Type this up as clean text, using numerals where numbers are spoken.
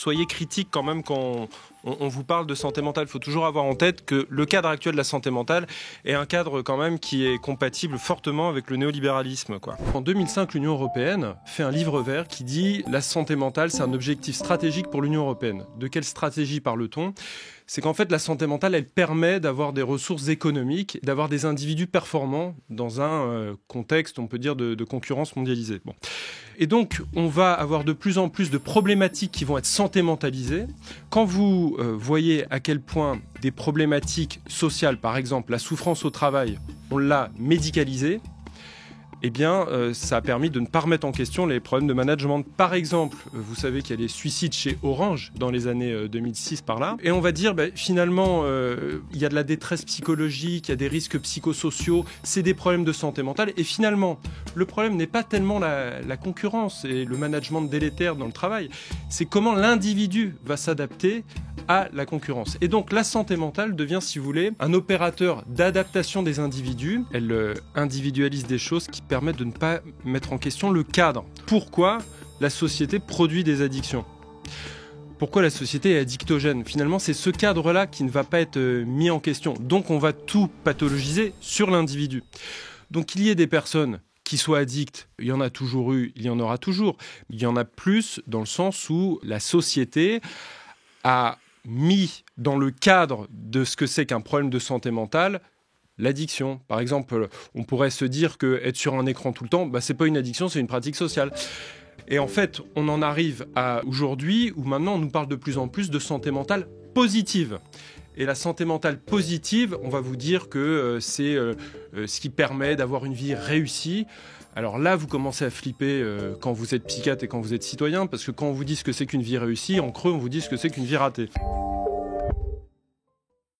soyez critique quand même quand on vous parle de santé mentale. Il faut toujours avoir en tête que le cadre actuel de la santé mentale est un cadre quand même qui est compatible fortement avec le néolibéralisme, quoi. En 2005, l'Union européenne fait un livre vert qui dit « La santé mentale, c'est un objectif stratégique pour l'Union européenne ». De quelle stratégie parle-t-on ? C'est qu'en fait, la santé mentale, elle permet d'avoir des ressources économiques, d'avoir des individus performants dans un contexte, on peut dire, de concurrence mondialisée. Bon. Et donc, on va avoir de plus en plus de problématiques qui vont être santé mentalisées. Quand vous voyez à quel point des problématiques sociales, par exemple la souffrance au travail, on l'a médicalisée, eh bien, ça a permis de ne pas remettre en question les problèmes de management. Par exemple, vous savez qu'il y a des suicides chez Orange dans les années 2006 par là. Et on va dire, finalement, il y a de la détresse psychologique, il y a des risques psychosociaux, c'est des problèmes de santé mentale. Et finalement, le problème n'est pas tellement la concurrence et le management délétère dans le travail, c'est comment l'individu va s'adapter à la concurrence. Et donc la santé mentale devient, si vous voulez, un opérateur d'adaptation des individus. Elle individualise des choses qui permettent de ne pas mettre en question le cadre. Pourquoi la société produit des addictions ? Pourquoi la société est addictogène ? Finalement, c'est ce cadre-là qui ne va pas être mis en question. Donc on va tout pathologiser sur l'individu. Donc qu'il y ait des personnes qui soient addictes, il y en a toujours eu, il y en aura toujours. Il y en a plus dans le sens où la société a mis dans le cadre de ce que c'est qu'un problème de santé mentale, l'addiction. Par exemple, on pourrait se dire qu'être sur un écran tout le temps, c'est pas une addiction, c'est une pratique sociale. Et en fait, on en arrive à aujourd'hui où maintenant on nous parle de plus en plus de santé mentale positive. Et la santé mentale positive, on va vous dire que c'est ce qui permet d'avoir une vie réussie. Alors là, vous commencez à flipper quand vous êtes psychiatre et quand vous êtes citoyen, parce que quand on vous dit ce que c'est qu'une vie réussie, en creux, on vous dit ce que c'est qu'une vie ratée.